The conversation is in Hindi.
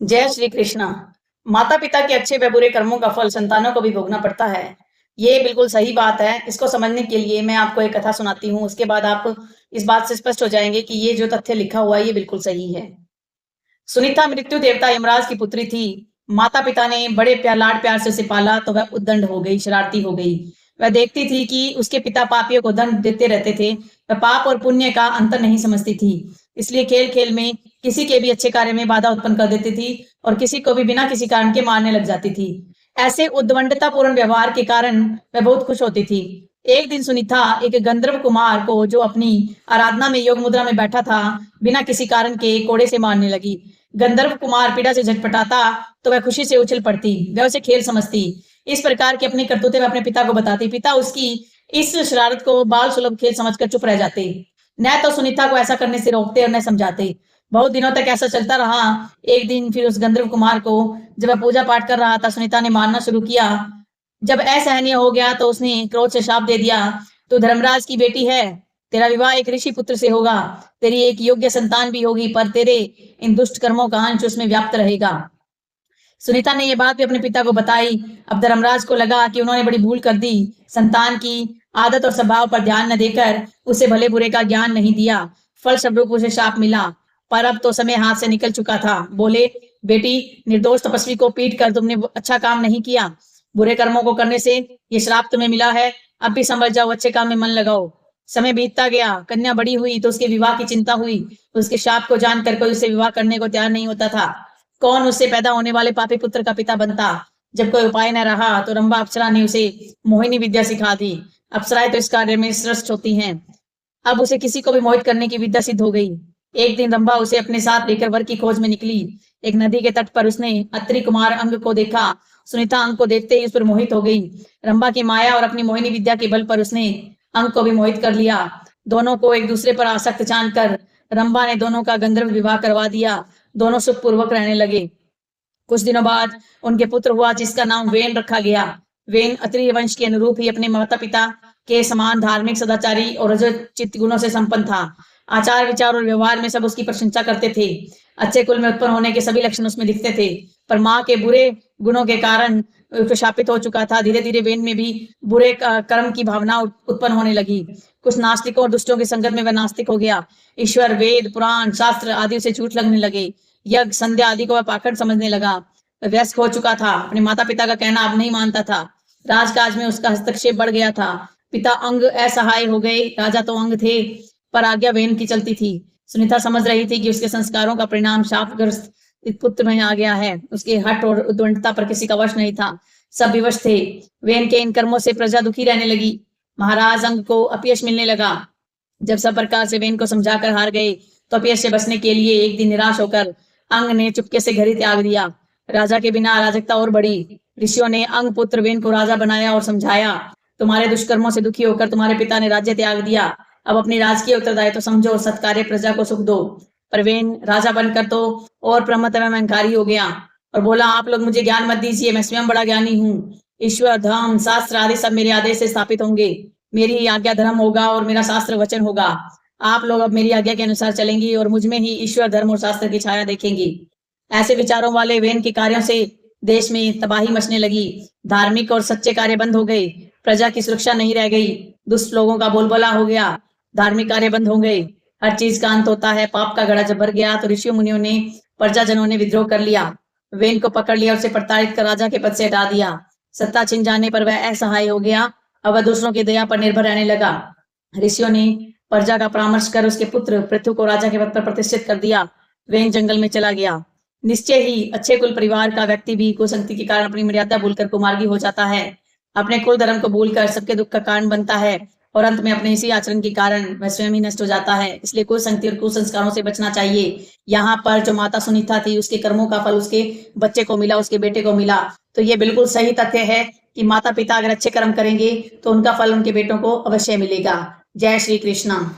जय श्री कृष्णा। माता पिता के अच्छे व बुरे कर्मों का फल संतानों को भी भोगना पड़ता है। ये बिल्कुल सही बात है। इसको समझने के लिए मैं आपको एक कथा सुनाती हूँ। उसके बाद आप इस बात से स्पष्ट हो जाएंगे कि ये जो तथ्य लिखा हुआ है ये बिल्कुल सही है। सुनीता मृत्यु देवता यमराज की पुत्री थी। माता पिता ने बड़े लाड प्यार से उसे पाला तो वह उद्दंड हो गई, शरारती हो गई। वह देखती थी कि उसके पिता पापियों को दंड देते रहते थे। वह पाप और पुण्य का अंतर नहीं समझती थी। इसलिए खेल खेल में किसी के भी अच्छे कार्य में बाधा उत्पन्न कर देती थी और किसी को भी बिना किसी कारण के मारने लग जाती थी। ऐसे उद्दंडता पूर्ण व्यवहार के कारण वह बहुत खुश होती थी। एक दिन सुनीता एक गंधर्व कुमार को, जो अपनी आराधना में योग मुद्रा में बैठा था, बिना किसी कारण के कोड़े से मारने लगी। गंधर्व कुमार पीड़ा से झटपटाता तो वह खुशी से उछल पड़ती। वह उसे खेल समझती। इस प्रकार की अपनी करतूतें वह अपने पिता को बताती। पिता उसकी इस शरारत को बाल सुलभ खेल समझकर चुप रह जाते। न तो सुनीता को ऐसा करने से रोकते और न समझाते। बहुत दिनों तक ऐसा चलता रहा। एक दिन फिर उस गंधर्व कुमार को, जब वह पूजा पाठ कर रहा था, सुनीता ने मारना शुरू किया। जब असहनीय हो गया तो उसने क्रोध से शाप दे दिया, तू धर्मराज की बेटी है, तेरा विवाह एक ऋषि पुत्र से होगा, तेरी एक योग्य संतान भी होगी, पर तेरे इन दुष्ट कर्मों का अंश उसमें व्याप्त रहेगा। सुनीता ने यह बात भी अपने पिता को बताई। अब धर्मराज को लगा कि उन्होंने बड़ी भूल कर दी। संतान की आदत और स्वभाव पर ध्यान न देकर उसे भले बुरे का ज्ञान नहीं दिया। फल स्वरूप उसे शाप मिला। पर अब तो समय हाथ से निकल चुका था। बोले, बेटी, निर्दोष तपस्वी को पीट कर तुमने अच्छा काम नहीं किया। बुरे कर्मों को करने से ये श्राप तुम्हें मिला है। अब भी समझ जाओ, अच्छे काम में मन लगाओ। समय बीतता गया। कन्या बड़ी हुई तो उसके विवाह की चिंता हुई। उसके शाप को जानकर कोई उससे विवाह करने को तैयार नहीं होता था। कौन उससे पैदा होने वाले पापी पुत्र का पिता बनता। जब कोई उपाय न रहा तो रंभा अप्सरा ने उसे मोहिनी विद्या सिखा दी। अप्सराएं तो इस कार्य में श्रेष्ठ होती हैं। अब उसे किसी को भी मोहित करने की विद्या सिद्ध हो गई। एक दिन रंभा उसे अपने साथ लेकर वर की खोज में निकली। एक नदी के तट पर उसने अत्रि कुमार अंग को देखा। सुनीता अंग को देखते ही उस पर मोहित हो गई। रंभा की माया और अपनी मोहिनी विद्या के बल पर उसने अंग को भी मोहित कर लिया। दोनों को एक दूसरे पर आसक्त जानकर रंभा ने दोनों का गंधर्व विवाह करवा दिया। दोनों सुखपूर्वक रहने लगे। कुछ दिनों बाद उनके पुत्र हुआ, जिसका नाम वेन रखा गया। वेन अत्रिय वंश के अनुरूप ही अपने माता पिता के समान धार्मिक, सदाचारी और रजोचित गुणों से संपन्न था। आचार विचार और व्यवहार में सब उसकी प्रशंसा करते थे। अच्छे कुल में उत्पन्न होने के सभी लक्षण उसमें दिखते थे। पर माँ के बुरे गुणों के कारण शापित हो चुका था। धीरे धीरे वेन में भी बुरे कर्म की भावना उत्पन्न होने लगी। कुछ नास्तिकों और दुष्टों की संगत में वह नास्तिक हो गया। ईश्वर, वेद, पुराण, शास्त्र आदि उसे झूठ लगने लगे। यज्ञ, संध्या आदि को वह पाखंड समझने लगा। वह व्यस्त हो चुका था। अपने माता पिता का कहना अब नहीं मानता था। राजकाज में उसका हस्तक्षेप बढ़ गया था। पिता अंग असहाय हो गए। राजा तो अंग थे, पर आज्ञा वेन की चलती थी। सुनीता समझ रही थी कि उसके संस्कारों का परिणाम शापग्रस्त पुत्र में आ गया है। उसके हठ और उद्दंडता पर किसी का वश नहीं था। सब विवश थे। वेन के इन कर्मों से प्रजा दुखी रहने लगी। महाराज अंग को अपयश मिलने लगा। जब सब प्रकार से वेन को समझाकर हार गए तो अपयश से बचने के लिए एक दिन निराश होकर अंग ने चुपके से घर ही त्याग दिया। राजा के बिना अराजकता और बढ़ी। ऋषियों ने अंग पुत्र वेन को राजा बनाया और समझाया, तुम्हारे दुष्कर्मों से दुखी होकर तुम्हारे पिता ने राज्य त्याग दिया। अब अपनी राजकीय उत्तरदायित्व समझो और सत्कार्य प्रजा को सुख दो। पर वेन राजा बनकर तो और प्रमत्त में अहंकारी हो गया और बोला, आप लोग मुझे ज्ञान मत दीजिए, मैं स्वयं बड़ा ज्ञानी हूँ। ईश्वर, धर्म, शास्त्र आदि सब मेरे आदेश से स्थापित होंगे। मेरी ही आज्ञा धर्म होगा और मेरा शास्त्र वचन होगा। आप लोग अब मेरी आज्ञा के अनुसार चलेंगी और मुझ में ही ईश्वर, धर्म और शास्त्र की छाया देखेंगी। ऐसे विचारों वाले वेन के कार्यों से देश में तबाही मचने लगी। धार्मिक और सच्चे कार्य बंद हो गए। प्रजा की सुरक्षा नहीं रह गई। दुष्ट लोगों का बोलबाला हो गया। धार्मिक कार्य बंद हो गए। हर चीज का अंत होता है। पाप का घड़ा जब भर गया तो ऋषियों मुनियों ने, प्रजाजनों ने विद्रोह कर लिया। वेन को पकड़ लिया, उसे प्रताड़ित कर राजा के पद से हटा दिया। सत्ता छिन जाने पर वह असहाय हो गया। अब वह दूसरों की दया पर निर्भर रहने लगा। ऋषियों ने प्रजा का परामर्श कर उसके पुत्र पृथु को राजा के पद पर प्रतिष्ठित कर दिया। वेन जंगल में चला गया। निश्चय ही अच्छे कुल परिवार का व्यक्ति भी कुसंगति के कारण अपनी मर्यादा भूलकर कुमार्गी हो जाता है। अपने कुल धर्म को भूलकर सबके दुख का कारण बनता है और अंत में अपने इसी आचरण के कारण वह स्वयं ही नष्ट हो जाता है। इसलिए कुसंगति और कुसंस्कारों से बचना चाहिए। यहाँ पर जो माता सुनीता थी, उसके कर्मों का फल उसके बच्चे को मिला, उसके बेटे को मिला। तो ये बिल्कुल सही तथ्य है कि माता पिता अगर अच्छे कर्म करेंगे तो उनका फल उनके बेटों को अवश्य मिलेगा। जय श्री कृष्णा।